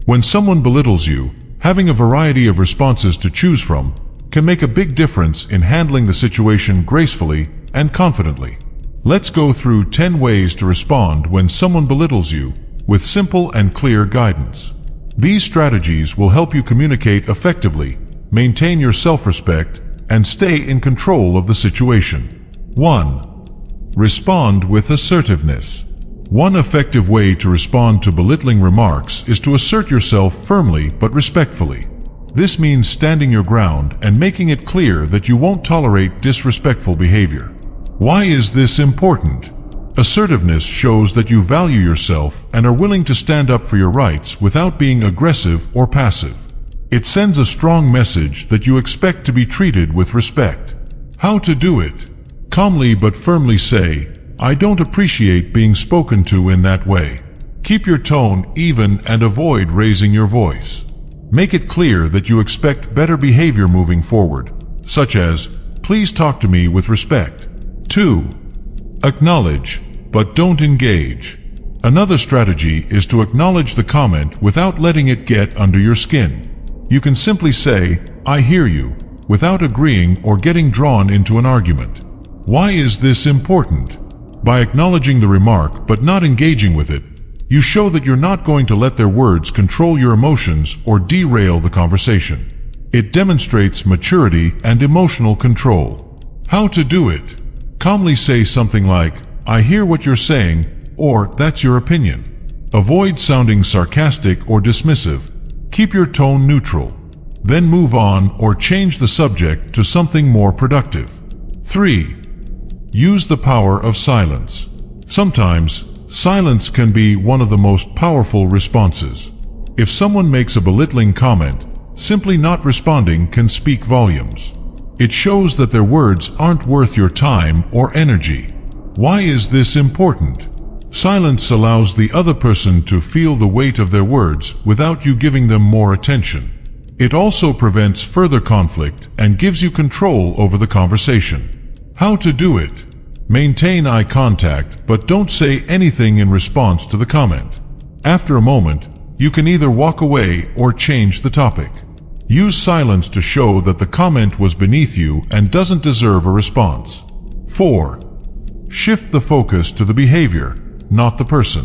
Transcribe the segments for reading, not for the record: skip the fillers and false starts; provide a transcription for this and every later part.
When someone belittles you, having a variety of responses to choose from can make a big difference in handling the situation gracefully and confidently. Let's go through 10 ways to respond when someone belittles you, with simple and clear guidance. These strategies will help you communicate effectively, maintain your self-respect, and stay in control of the situation. 1. Respond with assertiveness. One effective way to respond to belittling remarks is to assert yourself firmly but respectfully. This means standing your ground and making it clear that you won't tolerate disrespectful behavior. Why is this important? Assertiveness shows that you value yourself and are willing to stand up for your rights without being aggressive or passive. It sends a strong message that you expect to be treated with respect. How to do it? Calmly but firmly say, "I don't appreciate being spoken to in that way." Keep your tone even and avoid raising your voice. Make it clear that you expect better behavior moving forward, such as, "Please talk to me with respect." 2. Acknowledge, but don't engage. Another strategy is to acknowledge the comment without letting it get under your skin. You can simply say, "I hear you," without agreeing or getting drawn into an argument. Why is this important? By acknowledging the remark but not engaging with it, you show that you're not going to let their words control your emotions or derail the conversation. It demonstrates maturity and emotional control. How to do it? Calmly say something like, "I hear what you're saying," or "That's your opinion." Avoid sounding sarcastic or dismissive. Keep your tone neutral. Then move on or change the subject to something more productive. 3. Use the power of silence. Sometimes, silence can be one of the most powerful responses. If someone makes a belittling comment, simply not responding can speak volumes. It shows that their words aren't worth your time or energy. Why is this important? Silence allows the other person to feel the weight of their words without you giving them more attention. It also prevents further conflict and gives you control over the conversation. How to do it? Maintain eye contact, but don't say anything in response to the comment. After a moment, you can either walk away or change the topic. Use silence to show that the comment was beneath you and doesn't deserve a response. 4. Shift the focus to the behavior, not the person.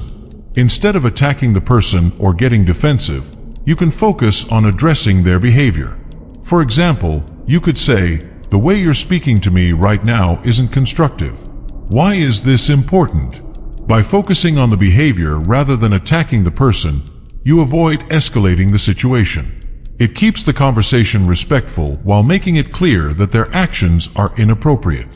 Instead of attacking the person or getting defensive, you can focus on addressing their behavior. For example, you could say, "The way you're speaking to me right now isn't constructive." Why is this important? By focusing on the behavior rather than attacking the person, you avoid escalating the situation. It keeps the conversation respectful while making it clear that their actions are inappropriate.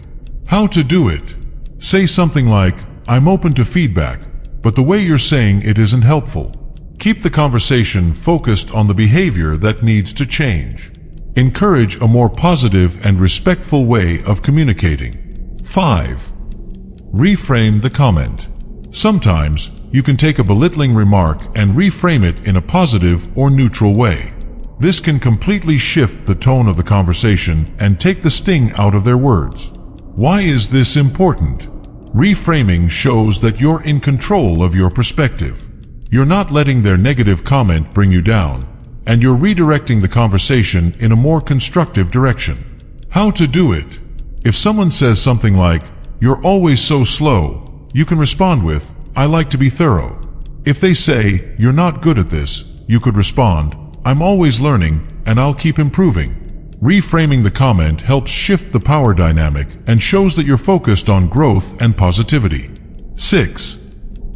How to do it? Say something like, "I'm open to feedback, but the way you're saying it isn't helpful." Keep the conversation focused on the behavior that needs to change. Encourage a more positive and respectful way of communicating. 5. Reframe the comment. Sometimes, you can take a belittling remark and reframe it in a positive or neutral way. This can completely shift the tone of the conversation and take the sting out of their words. Why is this important? Reframing shows that you're in control of your perspective. You're not letting their negative comment bring you down, and you're redirecting the conversation in a more constructive direction. How to do it? If someone says something like, "You're always so slow," you can respond with, "I like to be thorough." If they say, "You're not good at this," you could respond, "I'm always learning, and I'll keep improving." Reframing the comment helps shift the power dynamic and shows that you're focused on growth and positivity. 6.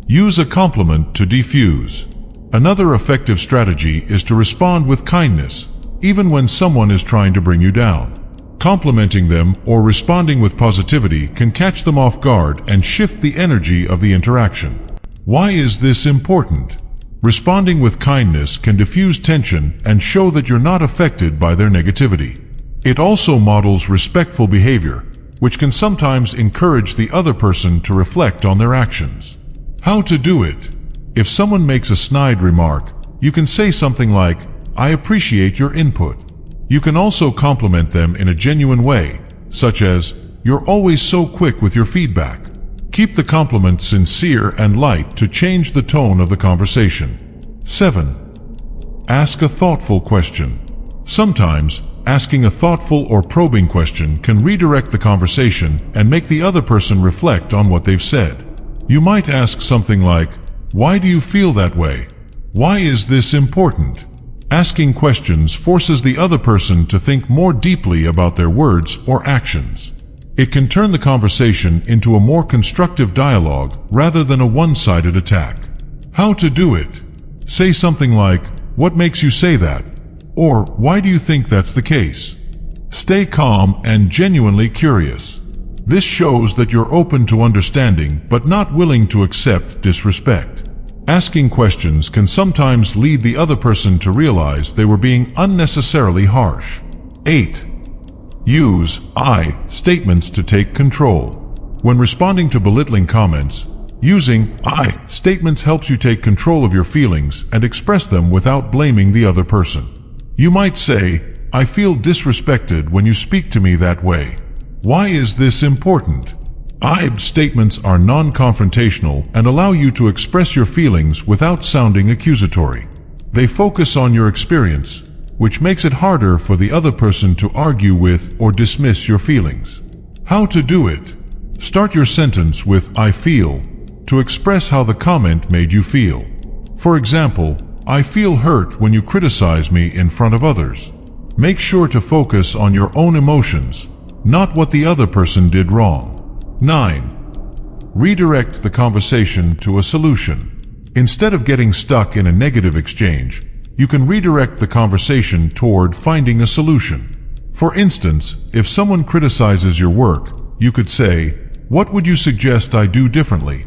Use a compliment to diffuse. Another effective strategy is to respond with kindness, even when someone is trying to bring you down. Complimenting them or responding with positivity can catch them off guard and shift the energy of the interaction. Why is this important? Responding with kindness can diffuse tension and show that you're not affected by their negativity. It also models respectful behavior, which can sometimes encourage the other person to reflect on their actions. How to do it? If someone makes a snide remark, you can say something like, "I appreciate your input." You can also compliment them in a genuine way, such as, "You're always so quick with your feedback." Keep the compliment sincere and light to change the tone of the conversation. 7. Ask a thoughtful question. Sometimes, asking a thoughtful or probing question can redirect the conversation and make the other person reflect on what they've said. You might ask something like, "Why do you feel that way? Why is this important?" Asking questions forces the other person to think more deeply about their words or actions. It can turn the conversation into a more constructive dialogue rather than a one-sided attack. How to do it? Say something like, "What makes you say that?" Or, "Why do you think that's the case?" Stay calm and genuinely curious. This shows that you're open to understanding but not willing to accept disrespect. Asking questions can sometimes lead the other person to realize they were being unnecessarily harsh. 8. Use I statements to take control. When responding to belittling comments, using I statements helps you take control of your feelings and express them without blaming the other person. You might say, "I feel disrespected when you speak to me that way. Why is this important?" I statements are non-confrontational and allow you to express your feelings without sounding accusatory. They focus on your experience, which makes it harder for the other person to argue with or dismiss your feelings. How to do it? Start your sentence with "I feel" to express how the comment made you feel. For example, "I feel hurt when you criticize me in front of others." Make sure to focus on your own emotions, not what the other person did wrong. 9. Redirect the conversation to a solution. Instead of getting stuck in a negative exchange, you can redirect the conversation toward finding a solution. For instance, if someone criticizes your work, you could say, "What would you suggest I do differently?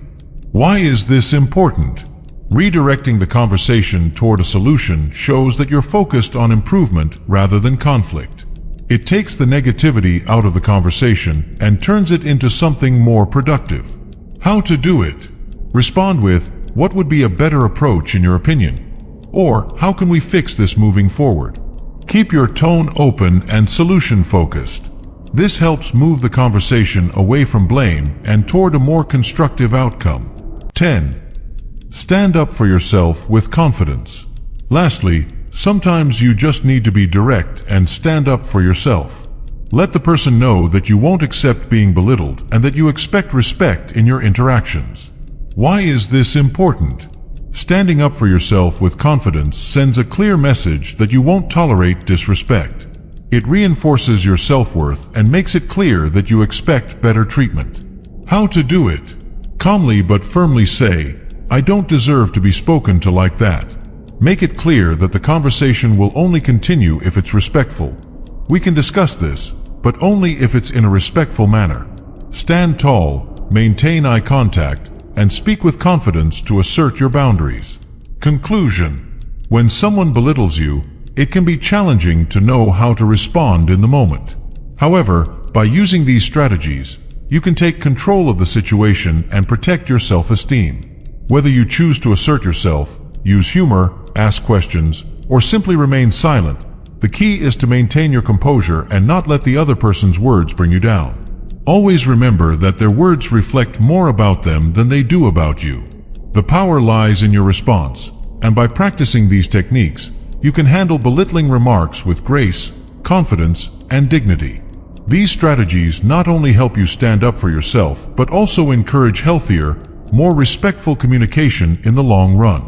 Why is this important?" Redirecting the conversation toward a solution shows that you're focused on improvement rather than conflict. It takes the negativity out of the conversation and turns it into something more productive. How to do it? Respond with, "What would be a better approach in your opinion?" Or, "How can we fix this moving forward?" Keep your tone open and solution-focused. This helps move the conversation away from blame and toward a more constructive outcome. 10. Stand up for yourself with confidence. Lastly, sometimes you just need to be direct and stand up for yourself. Let the person know that you won't accept being belittled and that you expect respect in your interactions. Why is this important? Standing up for yourself with confidence sends a clear message that you won't tolerate disrespect. It reinforces your self-worth and makes it clear that you expect better treatment. How to do it? Calmly but firmly say, "I don't deserve to be spoken to like that." Make it clear that the conversation will only continue if it's respectful. We can discuss this, but only if it's in a respectful manner. Stand tall, maintain eye contact, and speak with confidence to assert your boundaries. Conclusion: when someone belittles you, it can be challenging to know how to respond in the moment. However, by using these strategies, you can take control of the situation and protect your self-esteem. Whether you choose to assert yourself, use humor, ask questions, or simply remain silent, the key is to maintain your composure and not let the other person's words bring you down. Always remember that their words reflect more about them than they do about you. The power lies in your response, and by practicing these techniques, you can handle belittling remarks with grace, confidence, and dignity. These strategies not only help you stand up for yourself, but also encourage healthier, more respectful communication in the long run.